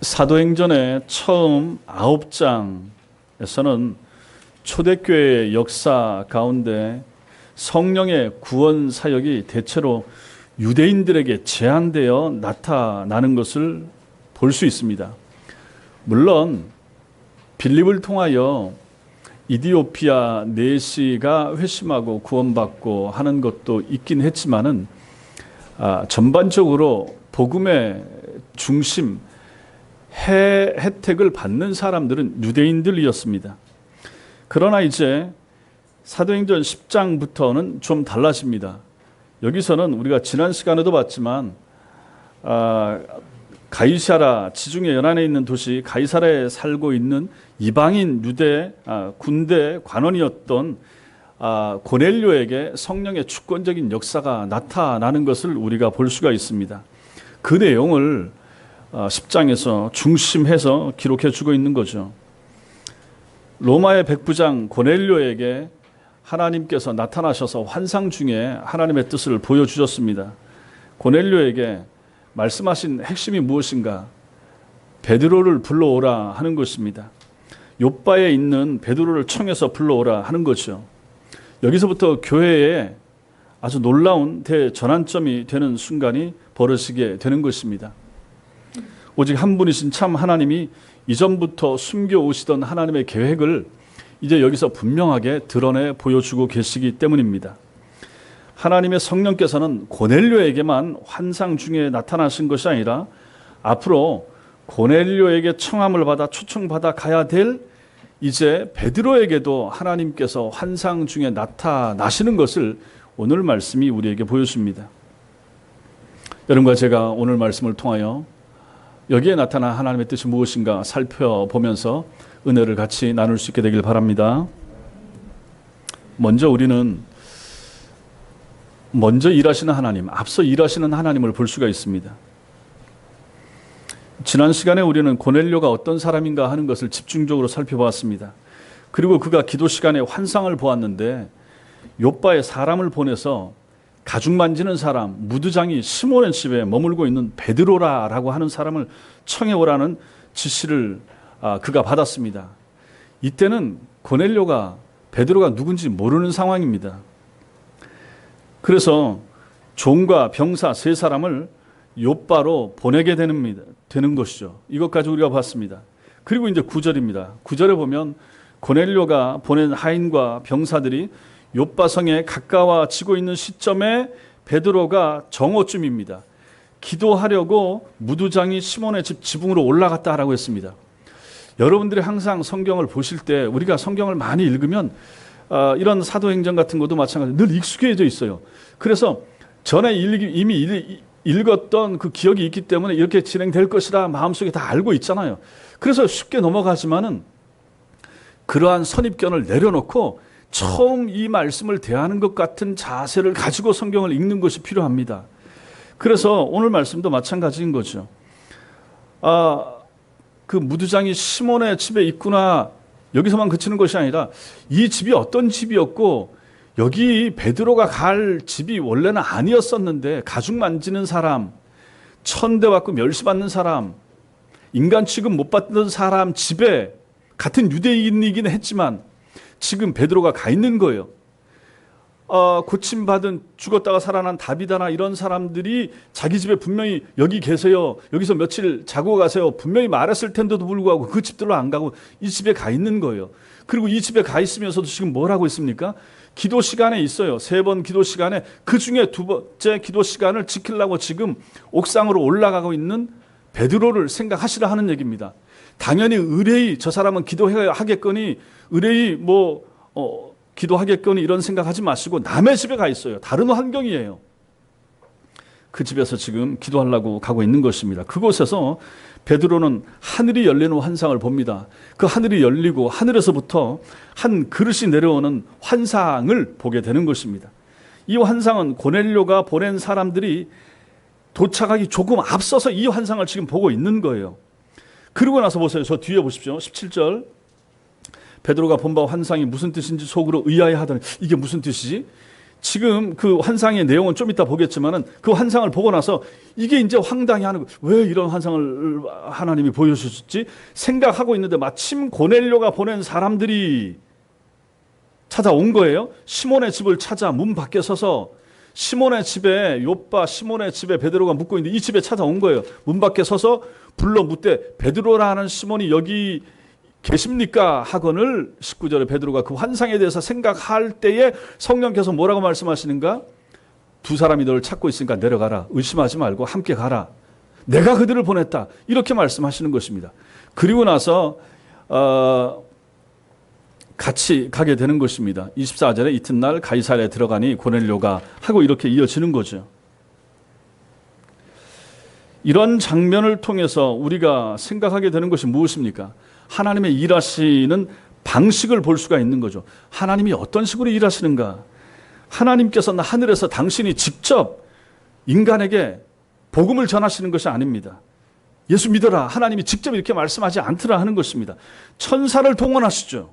사도행전의 처음 9장에서는 초대교회의 역사 가운데 성령의 구원 사역이 대체로 유대인들에게 제한되어 나타나는 것을 볼 수 있습니다. 물론 빌립을 통하여 이디오피아 내시가 회심하고 구원받고 하는 것도 있긴 했지만은 전반적으로 복음의 중심, 혜택을 받는 사람들은 유대인들이었습니다. 그러나 이제 사도행전 10장부터는 좀 달라집니다. 여기서는 우리가 지난 시간에도 봤지만 가이사라, 지중해 연안에 있는 도시 가이사라에 살고 있는 이방인 유대 군대 관원이었던 고넬료에게 성령의 주권적인 역사가 나타나는 것을 우리가 볼 수가 있습니다. 그 내용을 10장에서 중심해서 기록해 주고 있는 거죠. 로마의 백부장 고넬료에게 하나님께서 나타나셔서 환상 중에 하나님의 뜻을 보여주셨습니다. 고넬료에게 말씀하신 핵심이 무엇인가? 베드로를 불러오라 하는 것입니다. 욥바에 있는 베드로를 청해서 불러오라 하는 거죠. 여기서부터 교회에 아주 놀라운 대전환점이 되는 순간이 벌어지게 되는 것입니다. 오직 한 분이신 참 하나님이 이전부터 숨겨오시던 하나님의 계획을 이제 여기서 분명하게 드러내 보여주고 계시기 때문입니다. 하나님의 성령께서는 고넬료에게만 환상 중에 나타나신 것이 아니라 앞으로 고넬료에게 청함을 받아 초청받아 가야 될 이제 베드로에게도 하나님께서 환상 중에 나타나시는 것을 오늘 말씀이 우리에게 보여줍니다. 여러분과 제가 오늘 말씀을 통하여 여기에 나타난 하나님의 뜻이 무엇인가 살펴보면서 은혜를 같이 나눌 수 있게 되길 바랍니다. 먼저 일하시는 하나님, 앞서 일하시는 하나님을 볼 수가 있습니다. 지난 시간에 우리는 고넬료가 어떤 사람인가 하는 것을 집중적으로 살펴보았습니다. 그리고 그가 기도 시간에 환상을 보았는데 욥바에 사람을 보내서 가죽 만지는 사람, 무드장이 시몬의 집에 머물고 있는 베드로라라고 하는 사람을 청해오라는 지시를 그가 받았습니다. 이때는 고넬료가 베드로가 누군지 모르는 상황입니다. 그래서 종과 병사 세 사람을 욥바로 보내게 되는 것이죠. 이것까지 우리가 봤습니다. 그리고 이제 9절입니다. 9절에 보면 고넬료가 보낸 하인과 병사들이 욥바성에 가까워지고 있는 시점에 베드로가 정오쯤입니다. 기도하려고 무두장이 시몬의 집 지붕으로 올라갔다라고 했습니다. 여러분들이 항상 성경을 보실 때 우리가 성경을 많이 읽으면 이런 사도행전 같은 것도 마찬가지로 늘 익숙해져 있어요. 그래서 전에 이미 읽었던 그 기억이 있기 때문에 이렇게 진행될 것이라 마음속에 다 알고 있잖아요. 그래서 쉽게 넘어가지만은 그러한 선입견을 내려놓고 처음 이 말씀을 대하는 것 같은 자세를 가지고 성경을 읽는 것이 필요합니다. 그래서 오늘 말씀도 마찬가지인 거죠. 그 무두장이 시몬의 집에 있구나. 여기서만 그치는 것이 아니라 이 집이 어떤 집이었고 여기 베드로가 갈 집이 원래는 아니었었는데 가죽 만지는 사람, 천대받고 멸시받는 사람, 인간 취급 못 받던 사람 집에 같은 유대인이긴 했지만 지금 베드로가 가 있는 거예요. 고침받은 죽었다가 살아난 다비다나 이런 사람들이 자기 집에 분명히 여기 계세요. 여기서 며칠 자고 가세요. 분명히 말했을 텐데도 불구하고 그 집들로 안 가고 이 집에 가 있는 거예요. 그리고 이 집에 가 있으면서도 지금 뭘 하고 있습니까? 기도 시간에 있어요. 3번 기도 시간에 그 중에 2번째 기도 시간을 지키려고 지금 옥상으로 올라가고 있는 베드로를 생각하시라 하는 얘기입니다. 당연히 의뢰이 저 사람은 기도하겠거니 의뢰이 기도하겠거니 이런 생각하지 마시고 남의 집에 가 있어요. 다른 환경이에요. 그 집에서 지금 기도하려고 가고 있는 것입니다. 그곳에서 베드로는 하늘이 열리는 환상을 봅니다. 그 하늘이 열리고 하늘에서부터 한 그릇이 내려오는 환상을 보게 되는 것입니다. 이 환상은 고넬료가 보낸 사람들이 도착하기 조금 앞서서 이 환상을 지금 보고 있는 거예요. 그러고 나서 보세요. 저 뒤에 보십시오. 17절. 베드로가 본 바 환상이 무슨 뜻인지 속으로 의아해하더니 이게 무슨 뜻이지? 지금 그 환상의 내용은 좀 이따 보겠지만은 그 환상을 보고 나서 이게 이제 황당해 하는 거예요. 왜 이런 환상을 하나님이 보여주셨지? 생각하고 있는데 마침 고넬료가 보낸 사람들이 찾아온 거예요. 시몬의 집을 찾아 문 밖에 서서 시몬의 집에 요빠 시몬의 집에 베드로가 묵고 있는데 이 집에 찾아온 거예요. 문 밖에 서서 불러 묻되 베드로라는 시몬이 여기 계십니까? 하거늘 19절에 베드로가 그 환상에 대해서 생각할 때에 성령께서 뭐라고 말씀하시는가? 두 사람이 너를 찾고 있으니까 내려가라. 의심하지 말고 함께 가라. 내가 그들을 보냈다. 이렇게 말씀하시는 것입니다. 그리고 나서 같이 가게 되는 것입니다. 24절에 이튿날 가이사랴에 들어가니 고넬료가 하고 이렇게 이어지는 거죠. 이런 장면을 통해서 우리가 생각하게 되는 것이 무엇입니까? 하나님의 일하시는 방식을 볼 수가 있는 거죠. 하나님이 어떤 식으로 일하시는가? 하나님께서는 하늘에서 당신이 직접 인간에게 복음을 전하시는 것이 아닙니다. 예수 믿어라. 하나님이 직접 이렇게 말씀하지 않더라 하는 것입니다. 천사를 동원하시죠.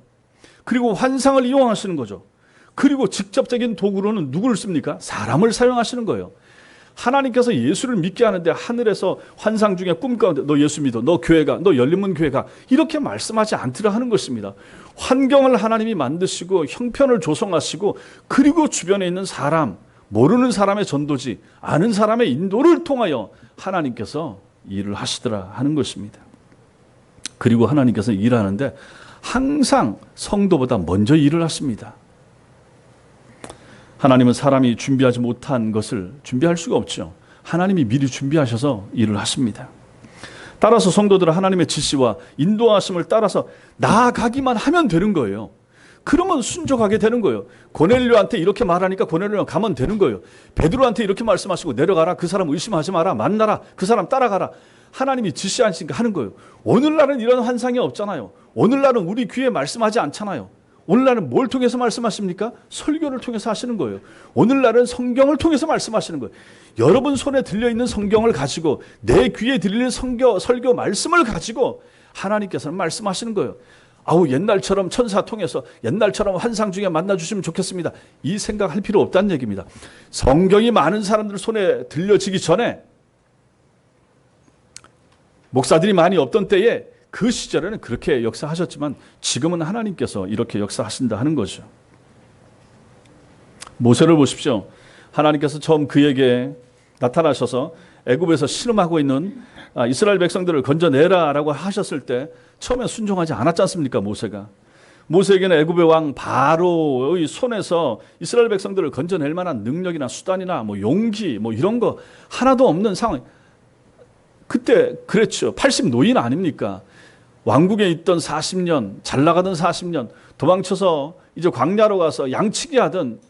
그리고 환상을 이용하시는 거죠. 그리고 직접적인 도구로는 누구를 씁니까? 사람을 사용하시는 거예요. 하나님께서 예수를 믿게 하는데 하늘에서 환상 중에 꿈 가운데 너 예수 믿어, 너 교회 가, 너 열린문 교회 가 이렇게 말씀하지 않더라 하는 것입니다. 환경을 하나님이 만드시고 형편을 조성하시고 그리고 주변에 있는 사람, 모르는 사람의 전도지, 아는 사람의 인도를 통하여 하나님께서 일을 하시더라 하는 것입니다. 그리고 하나님께서 일하는데 항상 성도보다 먼저 일을 하십니다. 하나님은 사람이 준비하지 못한 것을 준비할 수가 없죠. 하나님이 미리 준비하셔서 일을 하십니다. 따라서 성도들은 하나님의 지시와 인도하심을 따라서 나아가기만 하면 되는 거예요. 그러면 순종하게 되는 거예요. 고넬료한테 이렇게 말하니까 고넬료가 가면 되는 거예요. 베드로한테 이렇게 말씀하시고 내려가라. 그 사람 의심하지 마라. 만나라. 그 사람 따라가라. 하나님이 지시하시니까 하는 거예요. 오늘날은 이런 환상이 없잖아요. 오늘날은 우리 귀에 말씀하지 않잖아요. 오늘날은 뭘 통해서 말씀하십니까? 설교를 통해서 하시는 거예요. 오늘날은 성경을 통해서 말씀하시는 거예요. 여러분 손에 들려있는 성경을 가지고 내 귀에 들리는 설교 말씀을 가지고 하나님께서는 말씀하시는 거예요. 아우 옛날처럼 천사 통해서 옛날처럼 환상 중에 만나주시면 좋겠습니다. 이 생각할 필요 없다는 얘기입니다. 성경이 많은 사람들 손에 들려지기 전에 목사들이 많이 없던 때에 그 시절에는 그렇게 역사하셨지만 지금은 하나님께서 이렇게 역사하신다 하는 거죠. 모세를 보십시오. 하나님께서 처음 그에게 나타나셔서 애굽에서 신음하고 있는 이스라엘 백성들을 건져내라라고 하셨을 때 처음에 순종하지 않았지 않습니까? 모세에게는 애굽의 왕 바로의 손에서 이스라엘 백성들을 건져낼 만한 능력이나 수단이나 용기 이런 거 하나도 없는 상황. 그때 그랬죠. 80 노인 아닙니까? 왕국에 있던 40년, 잘 나가던 40년, 도망쳐서 이제 광야로 가서 양치기 하던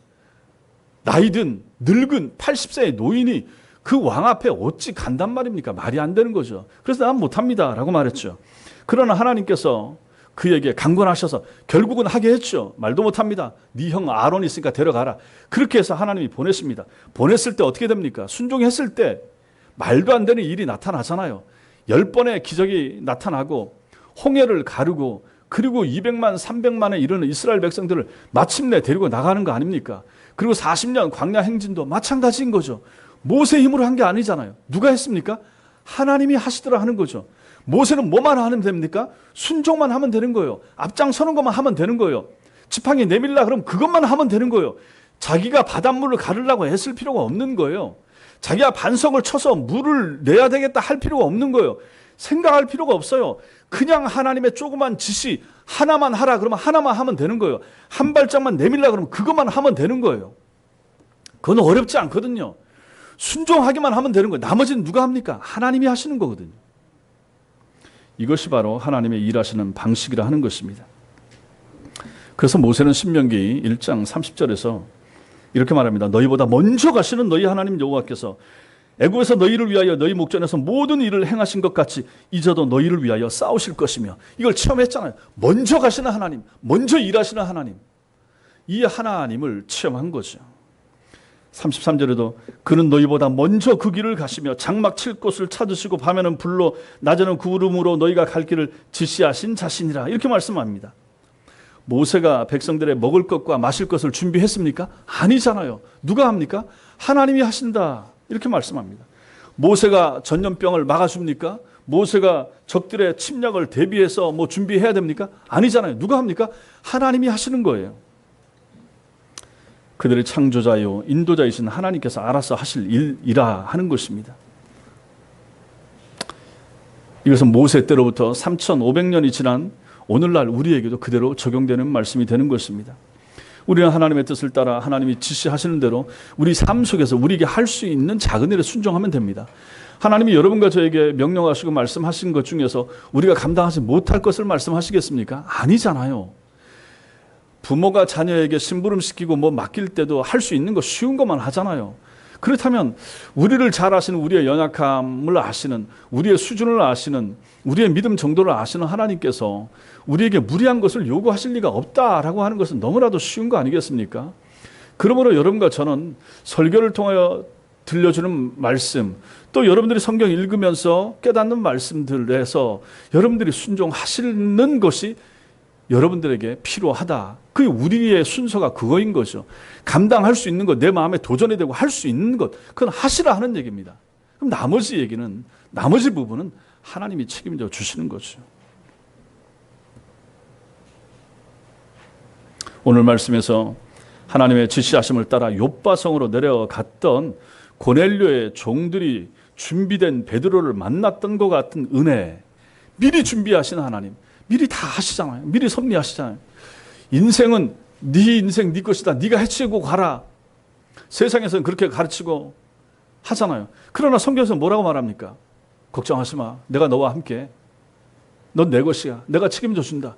나이든 늙은 80세의 노인이 그 왕 앞에 어찌 간단 말입니까? 말이 안 되는 거죠. 그래서 난 못합니다 라고 말했죠. 그러나 하나님께서 그에게 강권하셔서 결국은 하게 했죠. 말도 못합니다. 네 형 아론이 있으니까 데려가라. 그렇게 해서 하나님이 보냈습니다. 보냈을 때 어떻게 됩니까? 순종했을 때 말도 안 되는 일이 나타나잖아요. 10번의 기적이 나타나고 홍해를 가르고 그리고 200만 300만에 이르는 이스라엘 백성들을 마침내 데리고 나가는 거 아닙니까? 그리고 40년 광야 행진도 마찬가지인 거죠. 모세 힘으로 한 게 아니잖아요. 누가 했습니까? 하나님이 하시더라 하는 거죠. 모세는 뭐만 하면 됩니까? 순종만 하면 되는 거예요. 앞장서는 것만 하면 되는 거예요. 지팡이 내밀라 그러면 그것만 하면 되는 거예요. 자기가 바닷물을 가르려고 애쓸 필요가 없는 거예요. 자기가 반석을 쳐서 물을 내야 되겠다 할 필요가 없는 거예요. 생각할 필요가 없어요. 그냥 하나님의 조그만 지시 하나만 하라 그러면 하나만 하면 되는 거예요. 한 발짝만 내밀라 그러면 그것만 하면 되는 거예요. 그건 어렵지 않거든요. 순종하기만 하면 되는 거예요. 나머지는 누가 합니까? 하나님이 하시는 거거든요. 이것이 바로 하나님의 일하시는 방식이라 하는 것입니다. 그래서 모세는 신명기 1장 30절에서 이렇게 말합니다. 너희보다 먼저 가시는 너희 하나님 여호와께서 애굽에서 너희를 위하여 너희 목전에서 모든 일을 행하신 것 같이 이제도 너희를 위하여 싸우실 것이며, 이걸 체험했잖아요. 먼저 가시는 하나님, 먼저 일하시는 하나님, 이 하나님을 체험한 거죠. 33절에도 그는 너희보다 먼저 그 길을 가시며 장막 칠 곳을 찾으시고 밤에는 불로 낮에는 구름으로 너희가 갈 길을 지시하신 자신이라, 이렇게 말씀합니다. 모세가 백성들의 먹을 것과 마실 것을 준비했습니까? 아니잖아요. 누가 합니까? 하나님이 하신다. 이렇게 말씀합니다. 모세가 전염병을 막아줍니까? 모세가 적들의 침략을 대비해서 뭐 준비해야 됩니까? 아니잖아요. 누가 합니까? 하나님이 하시는 거예요. 그들의 창조자요 인도자이신 하나님께서 알아서 하실 일이라 하는 것입니다. 이것은 모세 때로부터 3,500년이 지난 오늘날 우리에게도 그대로 적용되는 말씀이 되는 것입니다. 우리는 하나님의 뜻을 따라 하나님이 지시하시는 대로 우리 삶 속에서 우리에게 할 수 있는 작은 일에 순종하면 됩니다. 하나님이 여러분과 저에게 명령하시고 말씀하신 것 중에서 우리가 감당하지 못할 것을 말씀하시겠습니까? 아니잖아요. 부모가 자녀에게 심부름시키고 뭐 맡길 때도 할 수 있는 거 쉬운 것만 하잖아요. 그렇다면 우리를 잘 아시는, 우리의 연약함을 아시는, 우리의 수준을 아시는, 우리의 믿음 정도를 아시는 하나님께서 우리에게 무리한 것을 요구하실 리가 없다라고 하는 것은 너무나도 쉬운 거 아니겠습니까? 그러므로 여러분과 저는 설교를 통하여 들려주는 말씀, 또 여러분들이 성경 읽으면서 깨닫는 말씀들에서 여러분들이 순종하시는 것이 여러분들에게 필요하다. 그게 우리의 순서가 그거인 거죠. 감당할 수 있는 것, 내 마음에 도전이 되고 할 수 있는 것, 그건 하시라 하는 얘기입니다. 그럼 나머지 얘기는, 나머지 부분은 하나님이 책임져 주시는 거죠. 오늘 말씀에서 하나님의 지시하심을 따라 욥바성으로 내려갔던 고넬료의 종들이 준비된 베드로를 만났던 것 같은 은혜, 미리 준비하신 하나님, 미리 다 하시잖아요. 미리 섭리하시잖아요. 인생은 네 인생 네 것이다. 네가 해치고 가라. 세상에서는 그렇게 가르치고 하잖아요. 그러나 성경에서 뭐라고 말합니까? 걱정하지 마. 내가 너와 함께. 넌 내 것이야. 내가 책임져 준다.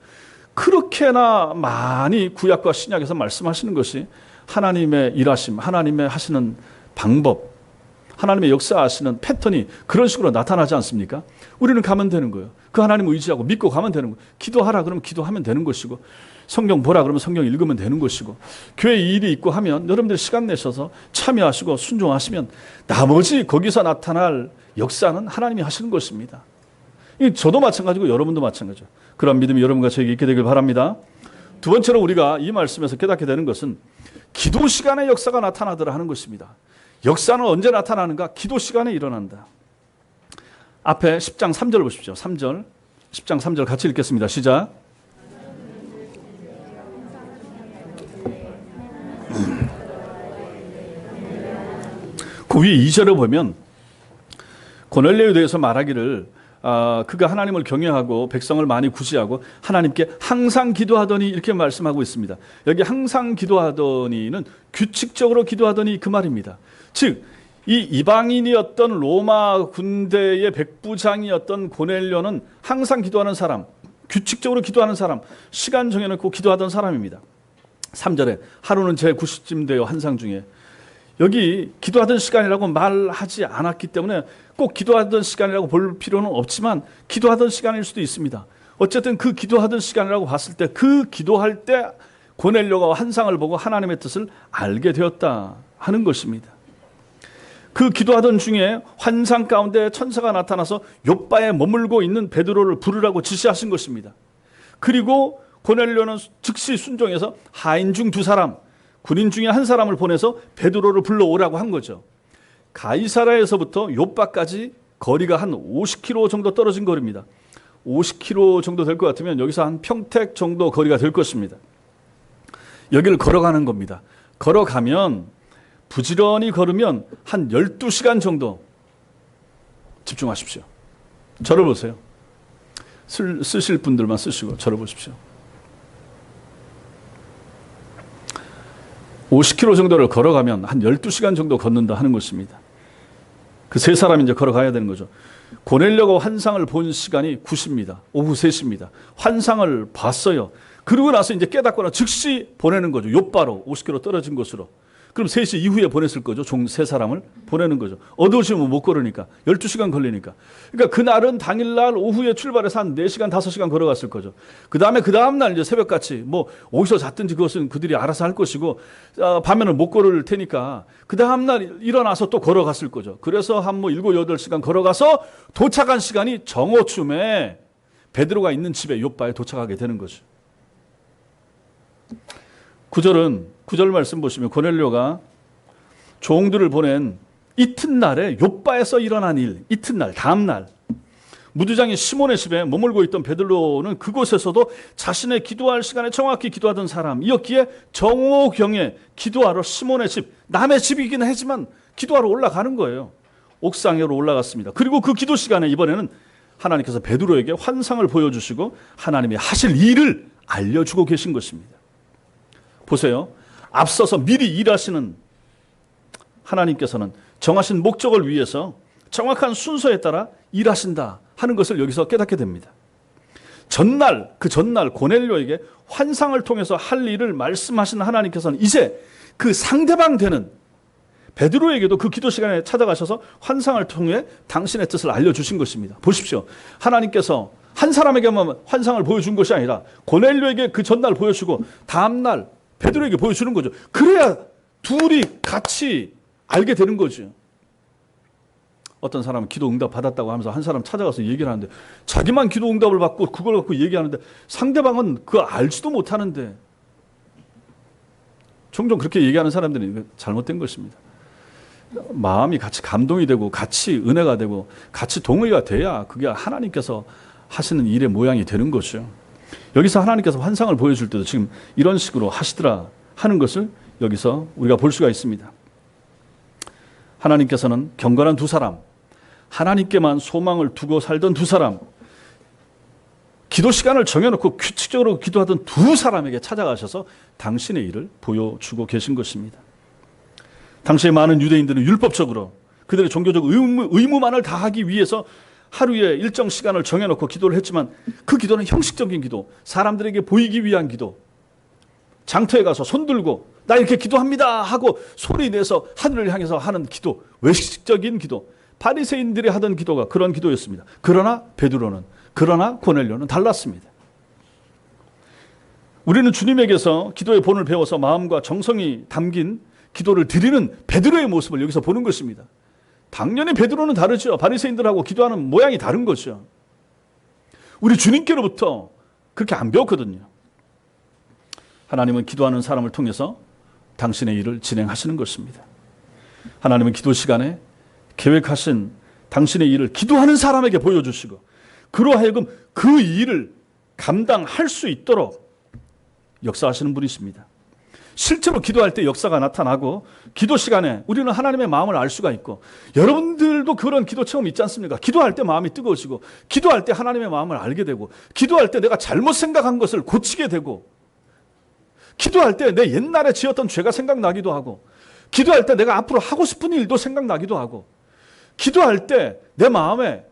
그렇게나 많이 구약과 신약에서 말씀하시는 것이 하나님의 일하심, 하나님의 하시는 방법, 하나님의 역사하시는 패턴이 그런 식으로 나타나지 않습니까? 우리는 가면 되는 거예요. 그 하나님을 의지하고 믿고 가면 되는 거예요. 기도하라 그러면 기도하면 되는 것이고, 성경 보라 그러면 성경 읽으면 되는 것이고, 교회 일이 있고 하면 여러분들이 시간 내셔서 참여하시고 순종하시면 나머지 거기서 나타날 역사는 하나님이 하시는 것입니다. 저도 마찬가지고 여러분도 마찬가지죠. 그런 믿음이 여러분과 저에게 있게 되길 바랍니다. 두 번째로 우리가 이 말씀에서 깨닫게 되는 것은 기도 시간에 역사가 나타나더라 하는 것입니다. 역사는 언제 나타나는가? 기도 시간에 일어난다. 앞에 10장 3절 보십시오. 3절. 10장 3절 같이 읽겠습니다. 시작. 그 위에 2절을 보면 고넬료에 대해서 말하기를 그가 하나님을 경외하고 백성을 많이 구시하고 하나님께 항상 기도하더니 이렇게 말씀하고 있습니다. 여기 항상 기도하더니는 규칙적으로 기도하더니 그 말입니다. 즉, 이 이방인이었던 로마 군대의 백부장이었던 고넬료는 항상 기도하는 사람, 규칙적으로 기도하는 사람, 시간 정해놓고 기도하던 사람입니다. 3절에 하루는 제 90쯤 되어 한상 중에, 여기 기도하던 시간이라고 말하지 않았기 때문에 꼭 기도하던 시간이라고 볼 필요는 없지만 기도하던 시간일 수도 있습니다. 어쨌든 그 기도하던 시간이라고 봤을 때 그 기도할 때 고넬료가 환상을 보고 하나님의 뜻을 알게 되었다 하는 것입니다. 그 기도하던 중에 환상 가운데 천사가 나타나서 욥바에 머물고 있는 베드로를 부르라고 지시하신 것입니다. 그리고 고넬료는 즉시 순종해서 하인 중 2사람, 군인 중에 1사람을 보내서 베드로를 불러오라고 한 거죠. 가이사라에서부터 욥바까지 거리가 한 50km 정도 떨어진 거리입니다. 50km 정도 될 것 같으면 여기서 한 평택 정도 거리가 될 것입니다. 여기를 걸어가는 겁니다. 걸어가면 부지런히 걸으면 한 12시간 정도. 집중하십시오. 저를 보세요. 쓰실 분들만 쓰시고 저를 보십시오. 50km 정도를 걸어가면 한 12시간 정도 걷는다 하는 것입니다. 그 3사람이 이제 걸어가야 되는 거죠. 고넬료가 환상을 본 시간이 9시입니다. 오후 3시입니다. 환상을 봤어요. 그러고 나서 이제 깨닫거나 즉시 보내는 거죠. 욥바로 50km 떨어진 곳으로. 그럼 3시 이후에 보냈을 거죠. 종 3사람을 보내는 거죠. 어두우시면 못 걸으니까. 12시간 걸리니까. 그러니까 그날은 당일날 오후에 출발해서 한 4시간, 5시간 걸어갔을 거죠. 그 다음날 이제 새벽같이 뭐 어디서 잤든지 그것은 그들이 알아서 할 것이고, 밤에는 못 걸을 테니까 그 다음날 일어나서 또 걸어갔을 거죠. 그래서 한 뭐 7, 8시간 걸어가서 도착한 시간이 정오쯤에 베드로가 있는 집에 욥바에 도착하게 되는 거죠. 구절 말씀 보시면 고넬료가 종들을 보낸 이튿날에 욥바에서 일어난 일, 이튿날, 다음날 무두장인 시몬의 집에 머물고 있던 베드로는 그곳에서도 자신의 기도할 시간에 정확히 기도하던 사람이었기에 정오경에 기도하러 시몬의 집, 남의 집이긴 하지만 기도하러 올라가는 거예요. 옥상으로 올라갔습니다. 그리고 그 기도 시간에 이번에는 하나님께서 베드로에게 환상을 보여주시고 하나님이 하실 일을 알려주고 계신 것입니다. 보세요. 앞서서 미리 일하시는 하나님께서는 정하신 목적을 위해서 정확한 순서에 따라 일하신다 하는 것을 여기서 깨닫게 됩니다. 그 전날 고넬료에게 환상을 통해서 할 일을 말씀하신 하나님께서는 이제 그 상대방 되는 베드로에게도 그 기도 시간에 찾아가셔서 환상을 통해 당신의 뜻을 알려주신 것입니다. 보십시오. 하나님께서 한 사람에게만 환상을 보여준 것이 아니라 고넬료에게 그 전날 보여주고 다음날 베드로에게 보여주는 거죠. 그래야 둘이 같이 알게 되는 거죠. 어떤 사람은 기도 응답 받았다고 하면서 한 사람 찾아가서 얘기를 하는데 자기만 기도 응답을 받고 그걸 갖고 얘기하는데 상대방은 그거 알지도 못하는데 종종 그렇게 얘기하는 사람들이 잘못된 것입니다. 마음이 같이 감동이 되고 같이 은혜가 되고 같이 동의가 돼야 그게 하나님께서 하시는 일의 모양이 되는 거죠. 여기서 하나님께서 환상을 보여줄 때도 지금 이런 식으로 하시더라 하는 것을 여기서 우리가 볼 수가 있습니다. 하나님께서는 경건한 두 사람, 하나님께만 소망을 두고 살던 두 사람, 기도 시간을 정해놓고 규칙적으로 기도하던 두 사람에게 찾아가셔서 당신의 일을 보여주고 계신 것입니다. 당시에 많은 유대인들은 율법적으로 그들의 종교적 의무만을 다하기 위해서 하루에 일정 시간을 정해놓고 기도를 했지만 그 기도는 형식적인 기도, 사람들에게 보이기 위한 기도, 장터에 가서 손 들고 나 이렇게 기도합니다 하고 소리 내서 하늘을 향해서 하는 기도, 외식적인 기도, 바리새인들이 하던 기도가 그런 기도였습니다. 그러나 고넬료는 달랐습니다. 우리는 주님에게서 기도의 본을 배워서 마음과 정성이 담긴 기도를 드리는 베드로의 모습을 여기서 보는 것입니다. 당연히 베드로는 다르죠. 바리새인들하고 기도하는 모양이 다른 거죠. 우리 주님께로부터 그렇게 안 배웠거든요. 하나님은 기도하는 사람을 통해서 당신의 일을 진행하시는 것입니다. 하나님은 기도 시간에 계획하신 당신의 일을 기도하는 사람에게 보여주시고 그로 하여금 그 일을 감당할 수 있도록 역사하시는 분이십니다. 실제로 기도할 때 역사가 나타나고 기도 시간에 우리는 하나님의 마음을 알 수가 있고 여러분들도 그런 기도 체험 있지 않습니까? 기도할 때 마음이 뜨거워지고 기도할 때 하나님의 마음을 알게 되고 기도할 때 내가 잘못 생각한 것을 고치게 되고 기도할 때 내 옛날에 지었던 죄가 생각나기도 하고 기도할 때 내가 앞으로 하고 싶은 일도 생각나기도 하고 기도할 때 내 마음에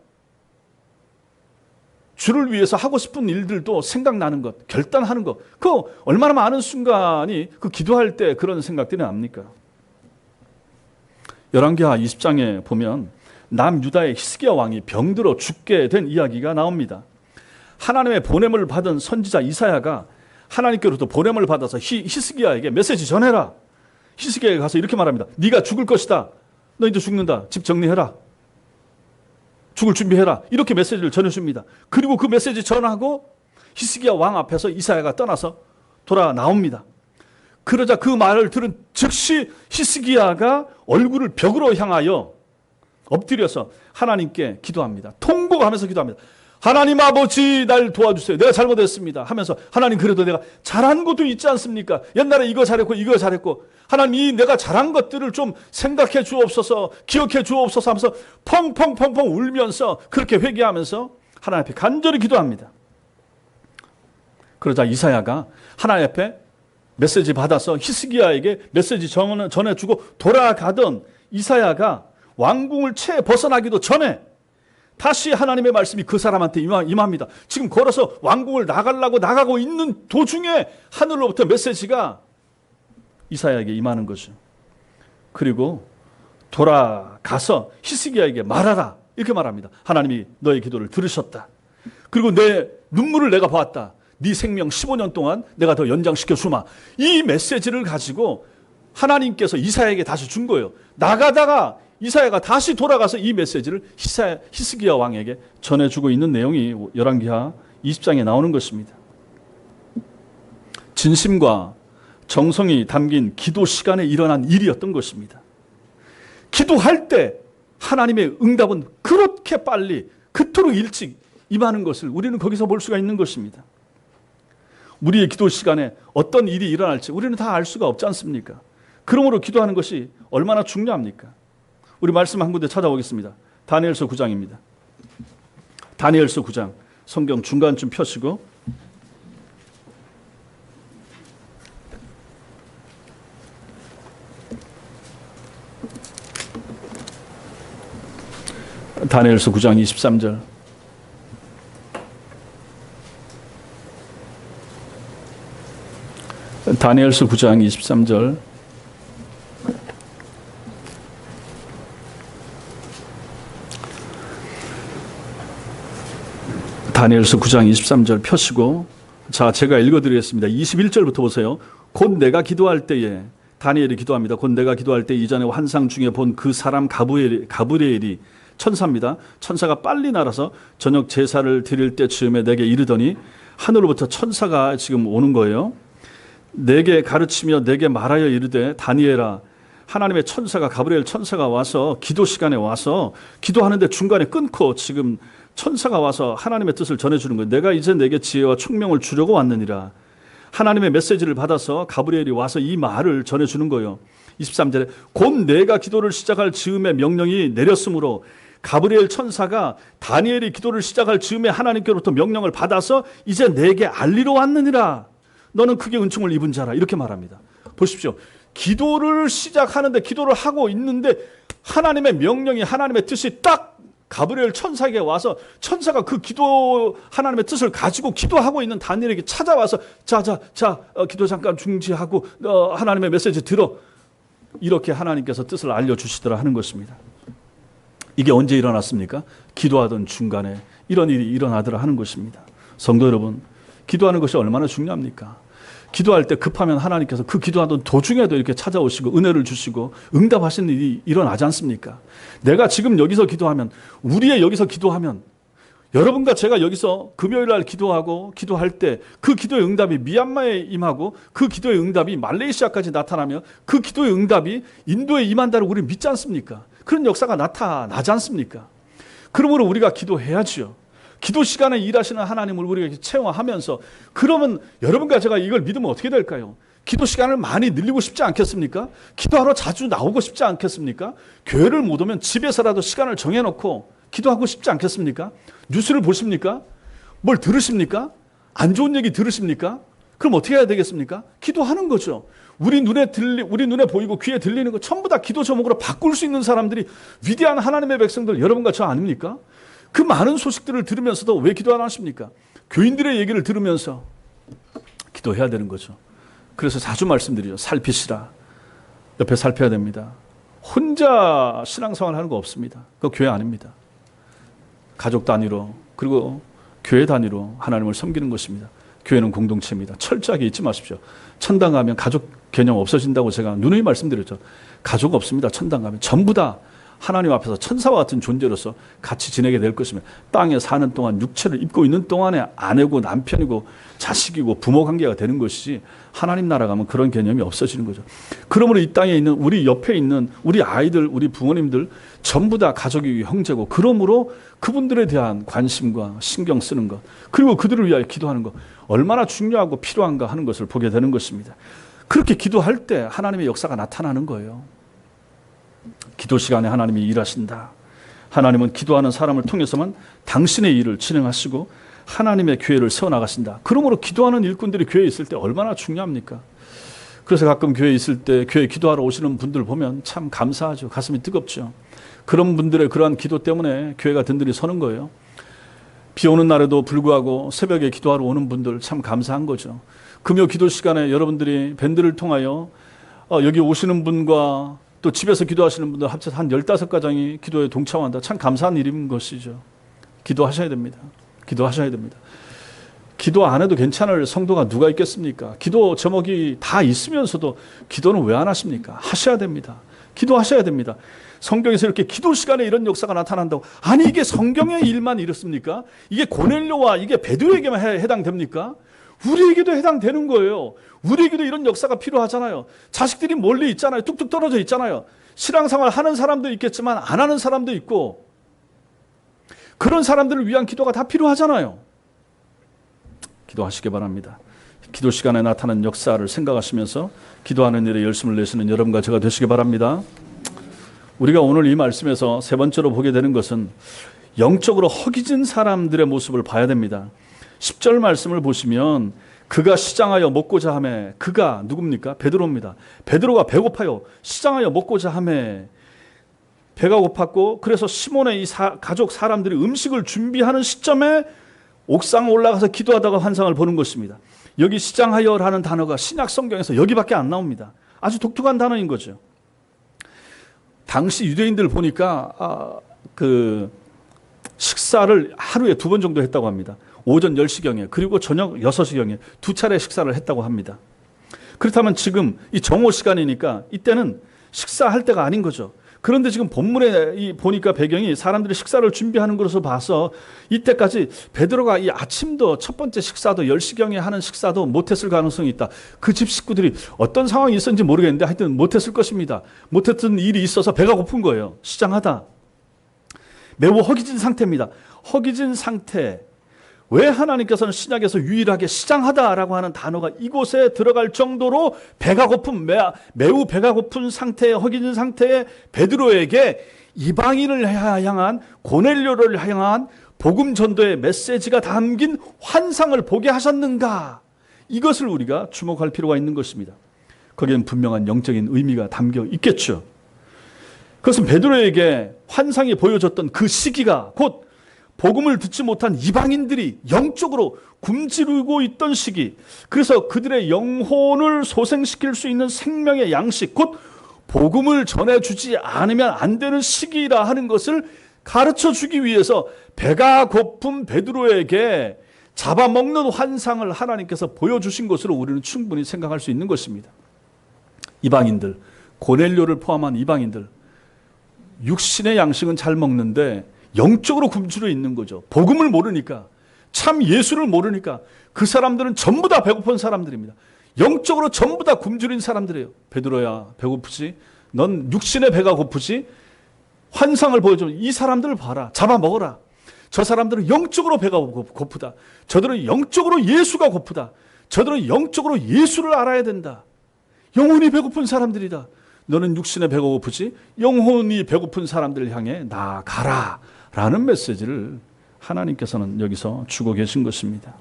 주를 위해서 하고 싶은 일들도 생각나는 것, 결단하는 것, 그 얼마나 많은 순간이 그 기도할 때 그런 생각들이 납니까? 열왕기하 20장에 보면 남유다의 히스기야 왕이 병들어 죽게 된 이야기가 나옵니다. 하나님의 보냄을 받은 선지자 이사야가 하나님께로부터 보냄을 받아서 히스기야에게 메시지 전해라. 히스기야에 가서 이렇게 말합니다. 네가 죽을 것이다. 너 이제 죽는다. 집 정리해라. 죽을 준비해라. 이렇게 메시지를 전해줍니다. 그리고 그 메시지 전하고 히스기야 왕 앞에서 이사야가 떠나서 돌아 나옵니다. 그러자 그 말을 들은 즉시 히스기야가 얼굴을 벽으로 향하여 엎드려서 하나님께 기도합니다. 통곡하면서 기도합니다. 하나님 아버지 날 도와주세요. 내가 잘못했습니다. 하면서 하나님 그래도 내가 잘한 것도 있지 않습니까? 옛날에 이거 잘했고 이거 잘했고 하나님 이 내가 잘한 것들을 좀 생각해 주옵소서 기억해 주옵소서 하면서 펑펑펑펑 울면서 그렇게 회개하면서 하나님 앞에 간절히 기도합니다. 그러자 이사야가 하나님 앞에 메시지 받아서 히스기야에게 메시지 전해주고 돌아가던 이사야가 왕궁을 채 벗어나기도 전에 다시 하나님의 말씀이 그 사람한테 임합니다. 지금 걸어서 왕궁을 나가고 있는 도중에 하늘로부터 메시지가 이사야에게 임하는 거죠. 그리고 돌아가서 히스기야에게 말하라. 이렇게 말합니다. 하나님이 너의 기도를 들으셨다. 그리고 내 눈물을 내가 보았다. 네 생명 15년 동안 내가 더 연장시켜 주마. 이 메시지를 가지고 하나님께서 이사야에게 다시 준 거예요. 나가다가 이사야가 다시 돌아가서 이 메시지를 히스기야 왕에게 전해주고 있는 내용이 열왕기하 20장에 나오는 것입니다. 진심과 정성이 담긴 기도 시간에 일어난 일이었던 것입니다. 기도할 때 하나님의 응답은 그렇게 빨리, 그토록 일찍 임하는 것을 우리는 거기서 볼 수가 있는 것입니다. 우리의 기도 시간에 어떤 일이 일어날지 우리는 다 알 수가 없지 않습니까? 그러므로 기도하는 것이 얼마나 중요합니까? 우리 말씀 한 군데 찾아보겠습니다. 다니엘서 9장입니다. 다니엘서 9장 성경 중간쯤 펴시고 다니엘서 9장 23절. 다니엘서 9장 23절. 다니엘서 9장 23절 펴시고, 자, 제가 읽어드리겠습니다. 21절부터 보세요. 곧 내가 기도할 때에, 다니엘이 기도합니다. 곧 내가 기도할 때 이전에 환상 중에 본 그 사람 가브리엘이 천사입니다. 천사가 빨리 날아서 저녁 제사를 드릴 때쯤에 내게 이르더니, 하늘로부터 천사가 지금 오는 거예요. 내게 가르치며 내게 말하여 이르되, 다니엘아, 하나님의 천사가, 가브리엘 천사가 와서 기도 시간에 와서 기도하는데 중간에 끊고 지금 천사가 와서 하나님의 뜻을 전해주는 거예요. 내가 이제 내게 지혜와 총명을 주려고 왔느니라. 하나님의 메시지를 받아서 가브리엘이 와서 이 말을 전해주는 거예요. 23절에 곧 내가 기도를 시작할 즈음에 명령이 내렸으므로, 가브리엘 천사가 다니엘이 기도를 시작할 즈음에 하나님께로부터 명령을 받아서 이제 내게 알리러 왔느니라. 너는 크게 은총을 입은 자라. 이렇게 말합니다. 보십시오. 기도를 시작하는데, 기도를 하고 있는데 하나님의 명령이, 하나님의 뜻이 딱 가브리엘 천사에게 와서, 천사가 그 기도, 하나님의 뜻을 가지고 기도하고 있는 다니엘에게 찾아와서 기도 잠깐 중지하고 하나님의 메시지 들어. 이렇게 하나님께서 뜻을 알려주시더라 하는 것입니다. 이게 언제 일어났습니까? 기도하던 중간에 이런 일이 일어나더라 하는 것입니다. 성도 여러분, 기도하는 것이 얼마나 중요합니까? 기도할 때 급하면 하나님께서 그 기도하던 도중에도 이렇게 찾아오시고 은혜를 주시고 응답하시는 일이 일어나지 않습니까? 내가 지금 여기서 기도하면, 우리의 여기서 기도하면, 여러분과 제가 여기서 금요일 날 기도하고 기도할 때 그 기도의 응답이 미얀마에 임하고, 그 기도의 응답이 말레이시아까지 나타나며, 그 기도의 응답이 인도에 임한다를 우리는 믿지 않습니까? 그런 역사가 나타나지 않습니까? 그러므로 우리가 기도해야지요. 기도 시간에 일하시는 하나님을 우리가 체험하면서, 그러면 여러분과 제가 이걸 믿으면 어떻게 될까요? 기도 시간을 많이 늘리고 싶지 않겠습니까? 기도하러 자주 나오고 싶지 않겠습니까? 교회를 못 오면 집에서라도 시간을 정해놓고 기도하고 싶지 않겠습니까? 뉴스를 보십니까? 뭘 들으십니까? 안 좋은 얘기 들으십니까? 그럼 어떻게 해야 되겠습니까? 기도하는 거죠. 우리 눈에 보이고 귀에 들리는 거 전부 다 기도 제목으로 바꿀 수 있는 사람들이, 위대한 하나님의 백성들, 여러분과 저 아닙니까? 그 많은 소식들을 들으면서도 왜 기도 안 하십니까? 교인들의 얘기를 들으면서 기도해야 되는 거죠. 그래서 자주 말씀드리죠. 살피시라. 옆에 살펴야 됩니다. 혼자 신앙생활 하는 거 없습니다. 그거 교회 아닙니다. 가족 단위로, 그리고 교회 단위로 하나님을 섬기는 것입니다. 교회는 공동체입니다. 철저하게 잊지 마십시오. 천당 가면 가족 개념 없어진다고 제가 누누이 말씀드렸죠. 가족 없습니다. 천당 가면 전부 다 하나님 앞에서 천사와 같은 존재로서 같이 지내게 될 것이며, 땅에 사는 동안, 육체를 입고 있는 동안에 아내고 남편이고 자식이고 부모 관계가 되는 것이지, 하나님 나라 가면 그런 개념이 없어지는 거죠. 그러므로 이 땅에 있는 우리 옆에 있는 우리 아이들, 우리 부모님들 전부 다 가족이고 형제고, 그러므로 그분들에 대한 관심과 신경 쓰는 것, 그리고 그들을 위하여 기도하는 것, 얼마나 중요하고 필요한가 하는 것을 보게 되는 것입니다. 그렇게 기도할 때 하나님의 역사가 나타나는 거예요. 기도 시간에 하나님이 일하신다. 하나님은 기도하는 사람을 통해서만 당신의 일을 진행하시고 하나님의 교회를 세워나가신다. 그러므로 기도하는 일꾼들이 교회에 있을 때 얼마나 중요합니까? 그래서 가끔 교회에 있을 때, 교회에 기도하러 오시는 분들 보면 참 감사하죠. 가슴이 뜨겁죠. 그런 분들의 그러한 기도 때문에 교회가 든든히 서는 거예요. 비 오는 날에도 불구하고 새벽에 기도하러 오는 분들 참 감사한 거죠. 금요 기도 시간에 여러분들이 밴드를 통하여 여기 오시는 분과 또 집에서 기도하시는 분들 합쳐서 한 15가정이 기도에 동참한다. 참 감사한 일인 것이죠. 기도하셔야 됩니다. 기도하셔야 됩니다. 기도 안 해도 괜찮을 성도가 누가 있겠습니까? 기도 제목이 다 있으면서도 기도는 왜 안 하십니까? 하셔야 됩니다. 기도하셔야 됩니다. 성경에서 이렇게 기도 시간에 이런 역사가 나타난다고, 아니 이게 성경의 일만 이렇습니까? 이게 고넬료와 이게 베드로에게만 해당됩니까? 우리에게도 해당되는 거예요. 우리에게도 이런 역사가 필요하잖아요. 자식들이 멀리 있잖아요. 뚝뚝 떨어져 있잖아요. 신앙생활 하는 사람도 있겠지만 안 하는 사람도 있고, 그런 사람들을 위한 기도가 다 필요하잖아요. 기도하시기 바랍니다. 기도 시간에 나타난 역사를 생각하시면서 기도하는 일에 열심을 내시는 여러분과 제가 되시기 바랍니다. 우리가 오늘 이 말씀에서 세 번째로 보게 되는 것은 영적으로 허기진 사람들의 모습을 봐야 됩니다. 10절 말씀을 보시면 그가 시장하여 먹고자 하매, 그가 누굽니까? 베드로입니다. 베드로가 배고파요. 시장하여 먹고자 하매, 배가 고팠고, 그래서 시몬의 이 가족 사람들이 음식을 준비하는 시점에 옥상 올라가서 기도하다가 환상을 보는 것입니다. 여기 시장하여라는 단어가 신약 성경에서 여기밖에 안 나옵니다. 아주 독특한 단어인 거죠. 당시 유대인들 보니까 그 식사를 하루에 2번 정도 했다고 합니다. 오전 10시경에 그리고 저녁 6시경에 2차례 식사를 했다고 합니다. 그렇다면 지금 이 정오 시간이니까 이때는 식사할 때가 아닌 거죠. 그런데 지금 본문에 보니까 배경이 사람들이 식사를 준비하는 것으로 봐서 이때까지 베드로가 이 아침도 첫 번째 식사도 10시경에 하는 식사도 못했을 가능성이 있다. 그 집 식구들이 어떤 상황이 있었는지 모르겠는데 하여튼 못했을 것입니다. 못했던 일이 있어서 배가 고픈 거예요. 시장하다. 매우 허기진 상태입니다. 허기진 상태. 왜 하나님께서는 신약에서 유일하게 시장하다라고 하는 단어가 이곳에 들어갈 정도로 배가 고픈, 매우 배가 고픈 상태에, 허기진 상태의 베드로에게 이방인을 향한, 고넬료를 향한 복음 전도의 메시지가 담긴 환상을 보게 하셨는가? 이것을 우리가 주목할 필요가 있는 것입니다. 거기에는 분명한 영적인 의미가 담겨 있겠죠. 그것은 베드로에게 환상이 보여줬던 그 시기가 곧 복음을 듣지 못한 이방인들이 영적으로 굶주리고 있던 시기, 그래서 그들의 영혼을 소생시킬 수 있는 생명의 양식, 곧 복음을 전해주지 않으면 안 되는 시기라 하는 것을 가르쳐주기 위해서 배가 고픈 베드로에게 잡아먹는 환상을 하나님께서 보여주신 것으로 우리는 충분히 생각할 수 있는 것입니다. 이방인들, 고넬료를 포함한 이방인들, 육신의 양식은 잘 먹는데 영적으로 굶주려 있는 거죠. 복음을 모르니까, 참 예수를 모르니까 그 사람들은 전부 다 배고픈 사람들입니다. 영적으로 전부 다 굶주린 사람들이에요. 베드로야, 배고프지? 넌 육신의 배가 고프지? 환상을 보여줘. 이 사람들을 봐라. 잡아먹어라. 저 사람들은 영적으로 배가 고프다. 저들은 영적으로 예수가 고프다. 저들은 영적으로 예수를 알아야 된다. 영혼이 배고픈 사람들이다. 너는 육신의 배가 고프지? 영혼이 배고픈 사람들을 향해 나아가라 라는 메시지를 하나님께서는 여기서 주고 계신 것입니다.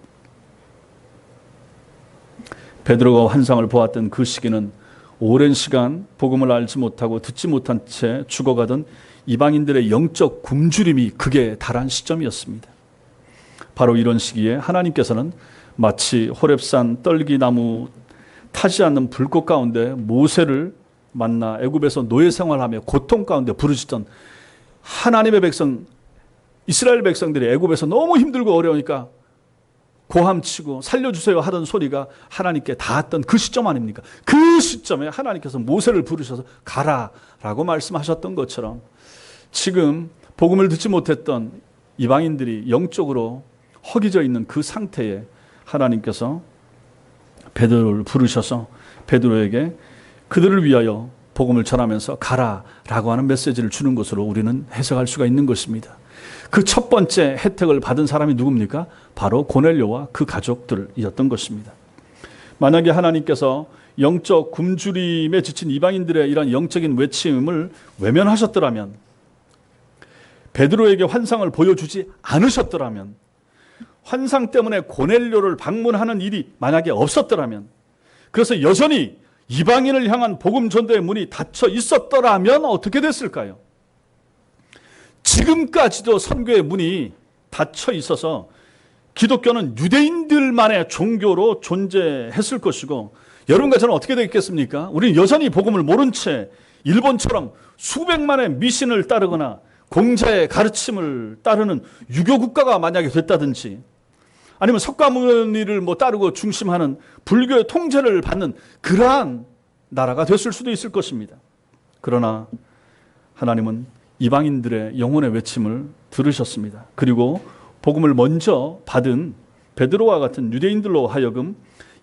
베드로가 환상을 보았던 그 시기는 오랜 시간 복음을 알지 못하고 듣지 못한 채 죽어가던 이방인들의 영적 굶주림이 극에 달한 시점이었습니다. 바로 이런 시기에 하나님께서는 마치 호렙산 떨기나무 타지 않는 불꽃 가운데 모세를 만나 애굽에서 노예 생활하며 고통 가운데 부르짖던 하나님의 백성, 이스라엘 백성들이 애굽에서 너무 힘들고 어려우니까 고함치고 살려주세요 하던 소리가 하나님께 닿았던 그 시점 아닙니까? 그 시점에 하나님께서 모세를 부르셔서 가라라고 말씀하셨던 것처럼 지금 복음을 듣지 못했던 이방인들이 영적으로 허기져 있는 그 상태에 하나님께서 베드로를 부르셔서 베드로에게 그들을 위하여 복음을 전하면서 가라라고 하는 메시지를 주는 것으로 우리는 해석할 수가 있는 것입니다. 그 첫 번째 혜택을 받은 사람이 누굽니까? 바로 고넬료와 그 가족들이었던 것입니다. 만약에 하나님께서 영적 굶주림에 지친 이방인들의 이런 영적인 외침을 외면하셨더라면, 베드로에게 환상을 보여주지 않으셨더라면, 환상 때문에 고넬료를 방문하는 일이 만약에 없었더라면, 그래서 여전히 이방인을 향한 복음 전도의 문이 닫혀 있었더라면 어떻게 됐을까요? 지금까지도 선교의 문이 닫혀 있어서 기독교는 유대인들만의 종교로 존재했을 것이고, 여러분과 저는 어떻게 되겠습니까? 우리는 여전히 복음을 모른 채 일본처럼 수백만의 미신을 따르거나 공자의 가르침을 따르는 유교 국가가 만약에 됐다든지, 아니면 석가모니를 따르고 중심하는 불교의 통제를 받는 그러한 나라가 됐을 수도 있을 것입니다. 그러나 하나님은 이방인들의 영혼의 외침을 들으셨습니다. 그리고 복음을 먼저 받은 베드로와 같은 유대인들로 하여금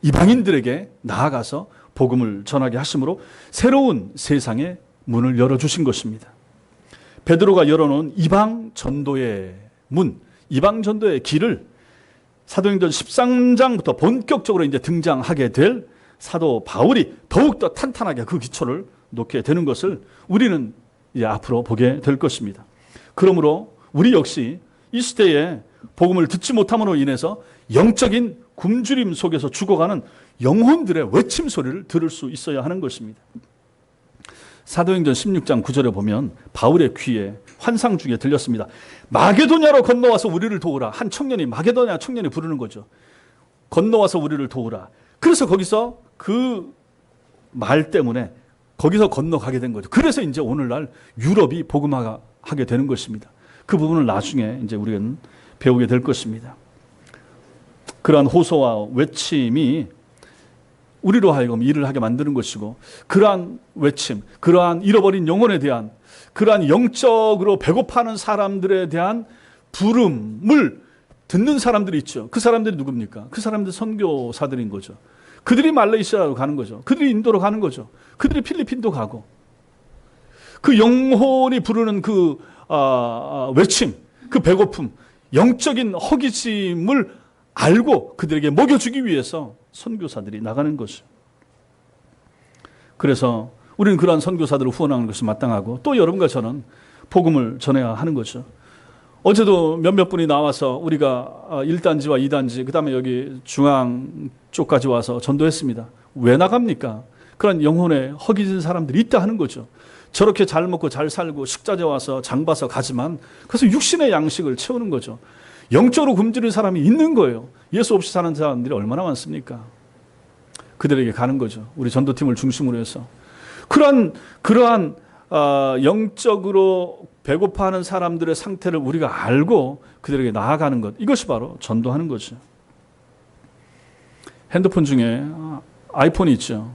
이방인들에게 나아가서 복음을 전하게 하심으로 새로운 세상의 문을 열어주신 것입니다. 베드로가 열어놓은 이방 전도의 문, 이방 전도의 길을 사도행전 13장부터 본격적으로 이제 등장하게 될 사도 바울이 더욱더 탄탄하게 그 기초를 놓게 되는 것을 우리는 이제 앞으로 보게 될 것입니다. 그러므로 우리 역시 이 시대에 복음을 듣지 못함으로 인해서 영적인 굶주림 속에서 죽어가는 영혼들의 외침 소리를 들을 수 있어야 하는 것입니다. 사도행전 16장 9절에 보면 바울의 귀에 환상 중에 들렸습니다. 마게도냐로 건너와서 우리를 도우라. 한 청년이, 마게도냐 청년이 부르는 거죠. 건너와서 우리를 도우라. 그래서 거기서 그 말 때문에 거기서 건너가게 된 거죠. 그래서 이제 오늘날 유럽이 복음화하게 되는 것입니다. 그 부분을 나중에 이제 우리는 배우게 될 것입니다. 그러한 호소와 외침이 우리로 하여금 일을 하게 만드는 것이고, 그러한 외침, 그러한 잃어버린 영혼에 대한, 그러한 영적으로 배고파하는 사람들에 대한 부름을 듣는 사람들이 있죠. 그 사람들이 누굽니까? 그 사람들 선교사들인 거죠. 그들이 말레이시아로 가는 거죠. 그들이 인도로 가는 거죠. 그들이 필리핀도 가고, 그 영혼이 부르는 그 외침, 그 배고픔, 영적인 허기짐을 알고 그들에게 먹여주기 위해서 선교사들이 나가는 것이죠. 그래서 우리는 그러한 선교사들을 후원하는 것이 마땅하고, 또 여러분과 저는 복음을 전해야 하는 거죠. 어제도 몇몇 분이 나와서 우리가 1단지와 2단지, 그 다음에 여기 중앙 쪽까지 와서 전도했습니다. 왜 나갑니까? 그런 영혼에 허기진 사람들이 있다 하는 거죠. 저렇게 잘 먹고 잘 살고 식자재 와서 장 봐서 가지만, 그래서 육신의 양식을 채우는 거죠. 영적으로 굶주린 사람이 있는 거예요. 예수 없이 사는 사람들이 얼마나 많습니까? 그들에게 가는 거죠. 우리 전도팀을 중심으로 해서. 그러한 영적으로 배고파하는 사람들의 상태를 우리가 알고 그들에게 나아가는 것, 이것이 바로 전도하는 거죠. 핸드폰 중에 아이폰이 있죠.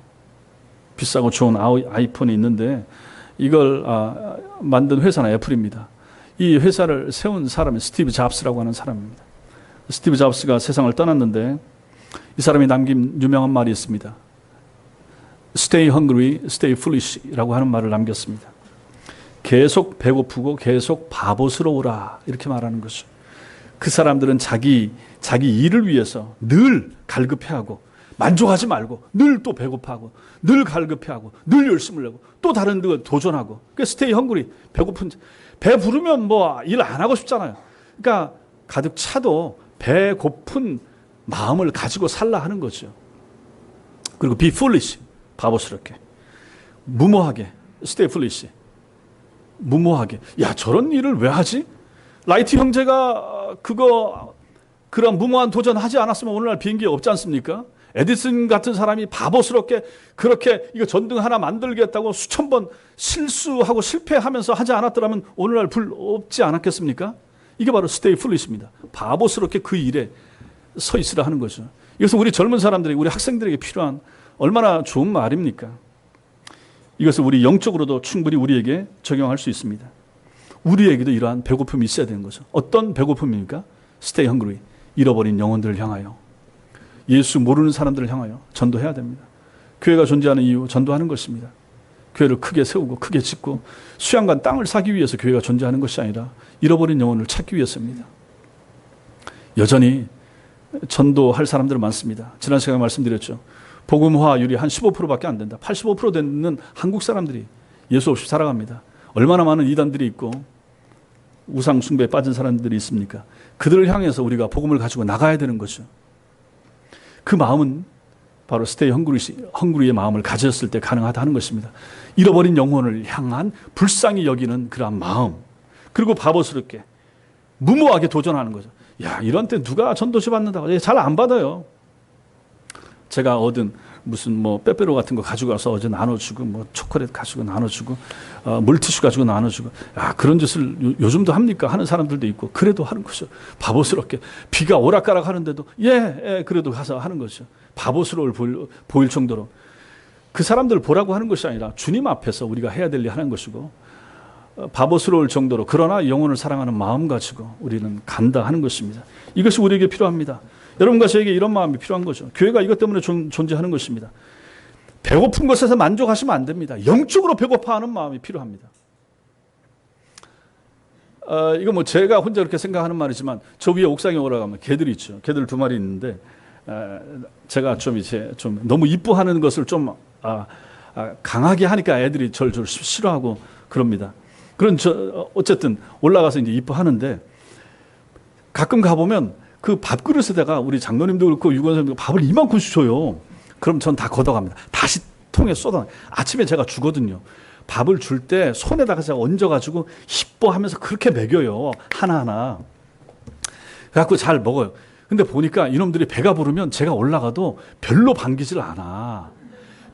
비싸고 좋은 아이폰이 있는데, 이걸 만든 회사는 애플입니다. 이 회사를 세운 사람이 스티브 잡스라고 하는 사람입니다. 스티브 잡스가 세상을 떠났는데 이 사람이 남긴 유명한 말이 있습니다. Stay hungry, stay foolish라고 하는 말을 남겼습니다. 계속 배고프고 계속 바보스러우라, 이렇게 말하는 것이죠. 그 사람들은 자기 일을 위해서 늘 갈급해하고 만족하지 말고 늘 또 배고파하고 늘 갈급해하고 늘 열심을 내고 또 다른 데 도전하고. 그러니까 stay hungry, 배고픈, 배 부르면 뭐 일 안 하고 싶잖아요. 그러니까 가득 차도 배고픈 마음을 가지고 살라 하는 거죠. 그리고 be foolish, 바보스럽게, 무모하게, stay foolish, 무모하게. 야, 저런 일을 왜 하지? 라이트 형제가 그런 무모한 도전하지 않았으면 오늘날 비행기 없지 않습니까? 에디슨 같은 사람이 바보스럽게 그렇게 이거 전등 하나 만들겠다고 수천 번 실수하고 실패하면서 하지 않았더라면 오늘날 불 없지 않았겠습니까? 이게 바로 stay foolish입니다. 바보스럽게 그 일에 서 있으라 하는 거죠. 이것은 우리 젊은 사람들이, 우리 학생들에게 필요한 얼마나 좋은 말입니까? 이것을 우리 영적으로도 충분히 우리에게 적용할 수 있습니다. 우리에게도 이러한 배고픔이 있어야 되는 거죠. 어떤 배고픔입니까? Stay hungry, 잃어버린 영혼들을 향하여, 예수 모르는 사람들을 향하여 전도해야 됩니다. 교회가 존재하는 이유, 전도하는 것입니다. 교회를 크게 세우고 크게 짓고 수양관 땅을 사기 위해서 교회가 존재하는 것이 아니라 잃어버린 영혼을 찾기 위해서입니다. 여전히 전도할 사람들은 많습니다. 지난 시간에 말씀드렸죠. 복음화율이 한 15%밖에 안 된다. 85% 되는 한국 사람들이 예수 없이 살아갑니다. 얼마나 많은 이단들이 있고 우상 숭배에 빠진 사람들이 있습니까? 그들을 향해서 우리가 복음을 가지고 나가야 되는 거죠. 그 마음은 바로 스테이 헝그리의 마음을 가졌을 때 가능하다 하는 것입니다. 잃어버린 영혼을 향한 불쌍히 여기는 그러한 마음, 그리고 바보스럽게 무모하게 도전하는 거죠. 야, 이런 때 누가 전도시 받는다고? 잘 안 받아요. 제가 얻은 무슨 뭐 빼빼로 같은 거 가지고 와서 어제 나눠주고, 뭐 초콜릿 가지고 나눠주고, 물티슈 가지고 나눠주고, 야, 그런 짓을 요즘도 합니까? 하는 사람들도 있고, 그래도 하는 거죠. 바보스럽게 비가 오락가락 하는데도 그래도 가서 하는 거죠. 바보스러울 보일 정도로. 그 사람들 보라고 하는 것이 아니라 주님 앞에서 우리가 해야 될 일 하는 것이고, 바보스러울 정도로 그러나 영혼을 사랑하는 마음 가지고 우리는 간다 하는 것입니다. 이것이 우리에게 필요합니다. 여러분과 저에게 이런 마음이 필요한 거죠. 교회가 이것 때문에 존재하는 것입니다. 배고픈 것에서 만족하시면 안 됩니다. 영적으로 배고파하는 마음이 필요합니다. 이거 뭐 제가 혼자 그렇게 생각하는 말이지만 저 위에 옥상에 올라가면 개들이 있죠. 개들 2마리 있는데 제가 좀 이제 좀 너무 이뻐하는 것을 좀 강하게 하니까 애들이 저를 싫어하고 그럽니다. 어쨌든 올라가서 이제 이뻐하는데 가끔 가보면 그 밥그릇에다가 우리 장로님도 그렇고 유권사님도 밥을 이만큼씩 줘요. 그럼 전 다 걷어갑니다. 다시 통에 쏟아. 아침에 제가 주거든요. 밥을 줄 때 손에다가 제가 얹어가지고 희뻐하면서 그렇게 먹여요. 하나하나. 그래갖고 잘 먹어요. 근데 보니까 이놈들이 배가 부르면 제가 올라가도 별로 반기질 않아.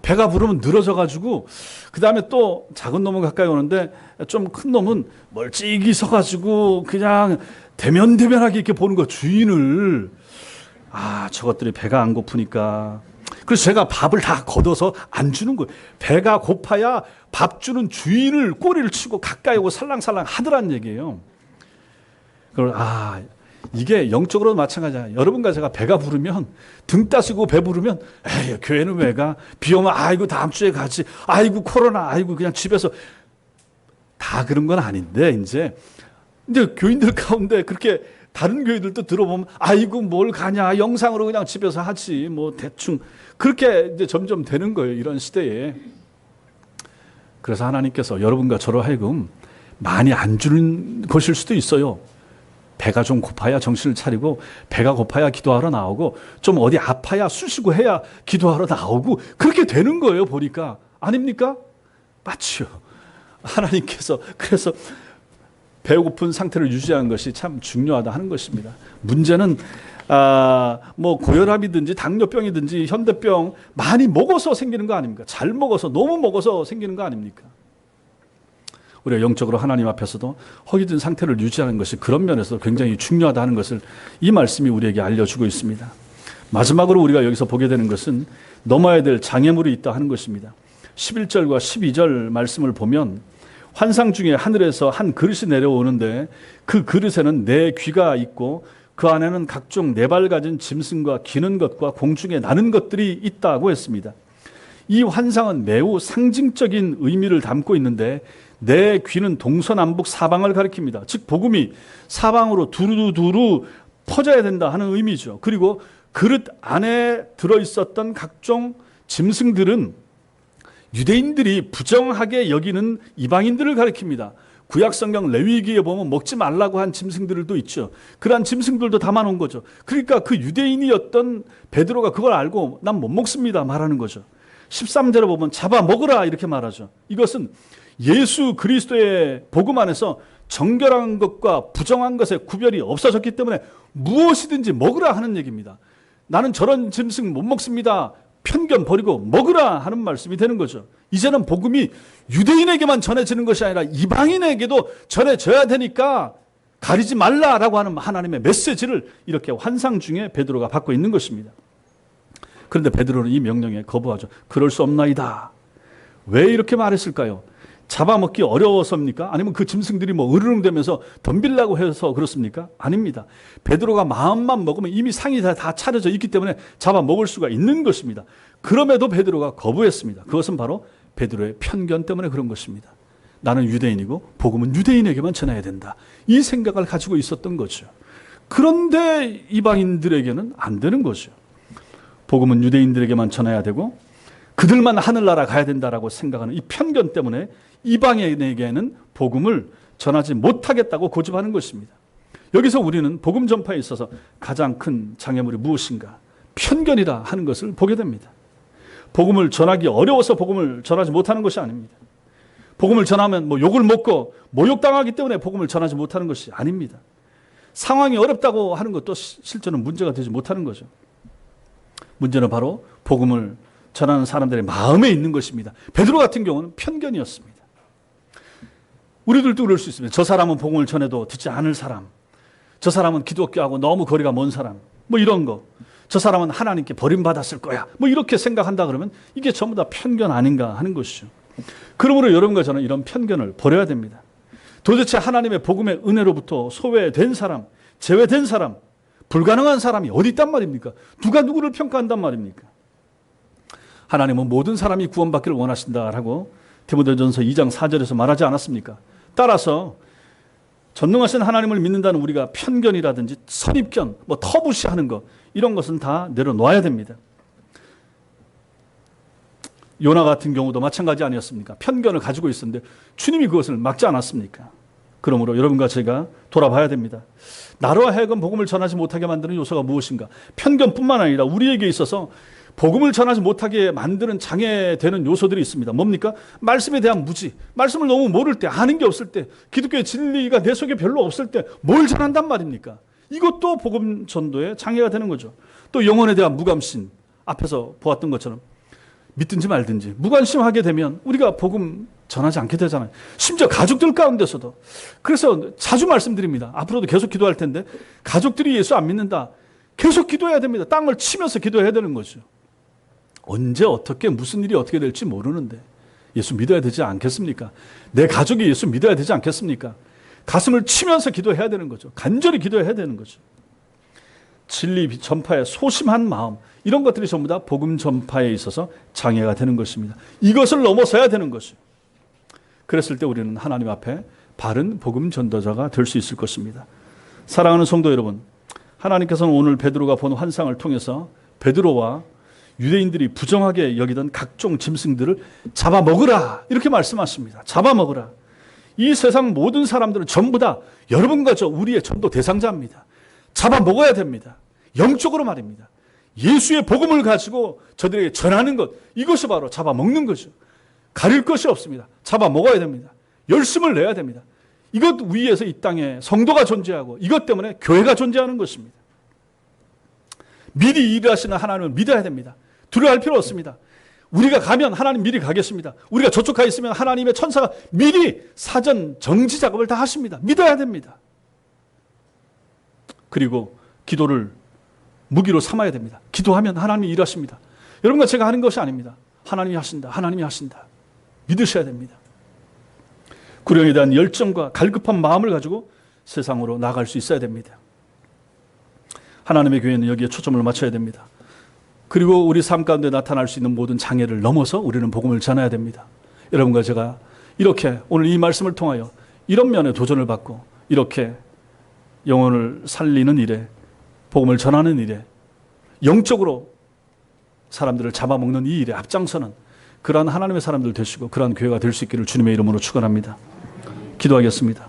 배가 부르면 늘어져가지고 그 다음에 또 작은 놈은 가까이 오는데 좀 큰 놈은 멀찍이 서가지고 그냥 대면대면하게 이렇게 보는 거 주인을. 저것들이 배가 안 고프니까. 그래서 제가 밥을 다 걷어서 안 주는 거예요. 배가 고파야 밥 주는 주인을 꼬리를 치고 가까이 오고 살랑살랑 하더란 얘기예요. 이게 영적으로도 마찬가지야. 여러분과 제가 배가 부르면 등 따시고 배 부르면 에이 교회는 왜 가? 비 오면 아이고 다음 주에 가지. 아이고 코로나 아이고 그냥 집에서 다 그런 건 아닌데 이제 근데 교인들 가운데 그렇게 다른 교회들도 들어보면 아이고 뭘 가냐 영상으로 그냥 집에서 하지 뭐 대충 그렇게 이제 점점 되는 거예요. 이런 시대에. 그래서 하나님께서 여러분과 저로 하여금 많이 안 주는 것일 수도 있어요. 배가 좀 고파야 정신을 차리고 배가 고파야 기도하러 나오고 좀 어디 아파야 쑤시고 해야 기도하러 나오고 그렇게 되는 거예요. 보니까. 아닙니까? 맞죠. 하나님께서 그래서 배고픈 상태를 유지하는 것이 참 중요하다 하는 것입니다. 문제는 뭐 고혈압이든지 당뇨병이든지 현대병 많이 먹어서 생기는 거 아닙니까? 잘 먹어서 너무 먹어서 생기는 거 아닙니까? 우리가 영적으로 하나님 앞에서도 허기진 상태를 유지하는 것이 그런 면에서 굉장히 중요하다 하는 것을 이 말씀이 우리에게 알려주고 있습니다. 마지막으로 우리가 여기서 보게 되는 것은 넘어야 될 장애물이 있다 하는 것입니다. 11절과 12절 말씀을 보면 환상 중에 하늘에서 한 그릇이 내려오는데 그 그릇에는 네 귀가 있고 그 안에는 각종 네 발 가진 짐승과 기는 것과 공중에 나는 것들이 있다고 했습니다. 이 환상은 매우 상징적인 의미를 담고 있는데 네 귀는 동서남북 사방을 가리킵니다. 즉 복음이 사방으로 두루두루 퍼져야 된다 하는 의미죠. 그리고 그릇 안에 들어있었던 각종 짐승들은 유대인들이 부정하게 여기는 이방인들을 가리킵니다. 구약성경 레위기에 보면 먹지 말라고 한 짐승들도 있죠. 그러한 짐승들도 담아놓은 거죠. 그러니까 그 유대인이었던 베드로가 그걸 알고 난 못 먹습니다 말하는 거죠. 13절에 보면 잡아 먹으라 이렇게 말하죠. 이것은 예수 그리스도의 복음 안에서 정결한 것과 부정한 것의 구별이 없어졌기 때문에 무엇이든지 먹으라 하는 얘기입니다. 나는 저런 짐승 못 먹습니다. 편견 버리고 먹으라 하는 말씀이 되는 거죠. 이제는 복음이 유대인에게만 전해지는 것이 아니라 이방인에게도 전해져야 되니까 가리지 말라라고 하는 하나님의 메시지를 이렇게 환상 중에 베드로가 받고 있는 것입니다. 그런데 베드로는 이 명령에 거부하죠. 그럴 수 없나이다. 왜 이렇게 말했을까요? 잡아먹기 어려워서입니까? 아니면 그 짐승들이 뭐 으르렁대면서 덤빌라고 해서 그렇습니까? 아닙니다. 베드로가 마음만 먹으면 이미 상이 다 차려져 있기 때문에 잡아먹을 수가 있는 것입니다. 그럼에도 베드로가 거부했습니다. 그것은 바로 베드로의 편견 때문에 그런 것입니다. 나는 유대인이고 복음은 유대인에게만 전해야 된다. 이 생각을 가지고 있었던 거죠. 그런데 이방인들에게는 안 되는 거죠. 복음은 유대인들에게만 전해야 되고 그들만 하늘나라 가야 된다라고 생각하는 이 편견 때문에 이방인에게는 복음을 전하지 못하겠다고 고집하는 것입니다. 여기서 우리는 복음 전파에 있어서 가장 큰 장애물이 무엇인가? 편견이라 하는 것을 보게 됩니다. 복음을 전하기 어려워서 복음을 전하지 못하는 것이 아닙니다. 복음을 전하면 뭐 욕을 먹고 모욕당하기 때문에 복음을 전하지 못하는 것이 아닙니다. 상황이 어렵다고 하는 것도 실제는 문제가 되지 못하는 거죠. 문제는 바로 복음을 전하는 사람들의 마음에 있는 것입니다. 베드로 같은 경우는 편견이었습니다. 우리들도 그럴 수 있습니다. 저 사람은 복음을 전해도 듣지 않을 사람, 저 사람은 기독교하고 너무 거리가 먼 사람, 뭐 이런 거, 저 사람은 하나님께 버림받았을 거야, 뭐 이렇게 생각한다 그러면 이게 전부 다 편견 아닌가 하는 것이죠. 그러므로 여러분과 저는 이런 편견을 버려야 됩니다. 도대체 하나님의 복음의 은혜로부터 소외된 사람, 제외된 사람, 불가능한 사람이 어디 있단 말입니까? 누가 누구를 평가한단 말입니까? 하나님은 모든 사람이 구원받기를 원하신다라고 디모데전서 2장 4절에서 말하지 않았습니까? 따라서 전능하신 하나님을 믿는다는 우리가 편견이라든지 선입견, 터부시하는 것, 이런 것은 다 내려놓아야 됩니다. 요나 같은 경우도 마찬가지 아니었습니까? 편견을 가지고 있었는데 주님이 그것을 막지 않았습니까? 그러므로 여러분과 제가 돌아봐야 됩니다. 나로 하여금 복음을 전하지 못하게 만드는 요소가 무엇인가? 편견뿐만 아니라 우리에게 있어서 복음을 전하지 못하게 만드는 장애되는 요소들이 있습니다. 뭡니까? 말씀에 대한 무지, 말씀을 너무 모를 때, 아는 게 없을 때, 기독교의 진리가 내 속에 별로 없을 때 뭘 전한단 말입니까? 이것도 복음 전도에 장애가 되는 거죠. 또 영혼에 대한 무감심, 앞에서 보았던 것처럼 믿든지 말든지 무관심하게 되면 우리가 복음 전하지 않게 되잖아요. 심지어 가족들 가운데서도. 그래서 자주 말씀드립니다. 앞으로도 계속 기도할 텐데 가족들이 예수 안 믿는다. 계속 기도해야 됩니다. 땅을 치면서 기도해야 되는 거죠. 언제 어떻게 무슨 일이 어떻게 될지 모르는데 예수 믿어야 되지 않겠습니까? 내 가족이 예수 믿어야 되지 않겠습니까? 가슴을 치면서 기도해야 되는 거죠. 간절히 기도해야 되는 거죠. 진리 전파에 소심한 마음, 이런 것들이 전부 다 복음 전파에 있어서 장애가 되는 것입니다. 이것을 넘어서야 되는 것이죠. 그랬을 때 우리는 하나님 앞에 바른 복음 전도자가 될 수 있을 것입니다. 사랑하는 성도 여러분, 하나님께서는 오늘 베드로가 본 환상을 통해서 베드로와 유대인들이 부정하게 여기던 각종 짐승들을 잡아먹으라, 이렇게 말씀하십니다. 잡아먹으라. 이 세상 모든 사람들은 전부 다 여러분과 저 우리의 전도 대상자입니다. 잡아먹어야 됩니다. 영적으로 말입니다. 예수의 복음을 가지고 저들에게 전하는 것, 이것이 바로 잡아먹는 거죠. 가릴 것이 없습니다. 잡아먹어야 됩니다. 열심을 내야 됩니다. 이것 위에서 이 땅에 성도가 존재하고 이것 때문에 교회가 존재하는 것입니다. 미리 일하시는 하나님을 믿어야 됩니다. 두려워할 필요 없습니다. 우리가 가면 하나님 미리 가겠습니다. 우리가 저쪽 가 있으면 하나님의 천사가 미리 사전 정지 작업을 다 하십니다. 믿어야 됩니다. 그리고 기도를 무기로 삼아야 됩니다. 기도하면 하나님이 일하십니다. 여러분과 제가 하는 것이 아닙니다. 하나님이 하신다. 하나님이 하신다. 믿으셔야 됩니다. 구령에 대한 열정과 갈급한 마음을 가지고 세상으로 나갈 수 있어야 됩니다. 하나님의 교회는 여기에 초점을 맞춰야 됩니다. 그리고 우리 삶 가운데 나타날 수 있는 모든 장애를 넘어서 우리는 복음을 전해야 됩니다. 여러분과 제가 이렇게 오늘 이 말씀을 통하여 이런 면에 도전을 받고 이렇게 영혼을 살리는 일에, 복음을 전하는 일에, 영적으로 사람들을 잡아먹는 이 일에 앞장서는 그러한 하나님의 사람들 되시고 그러한 교회가 될 수 있기를 주님의 이름으로 축원합니다. 기도하겠습니다.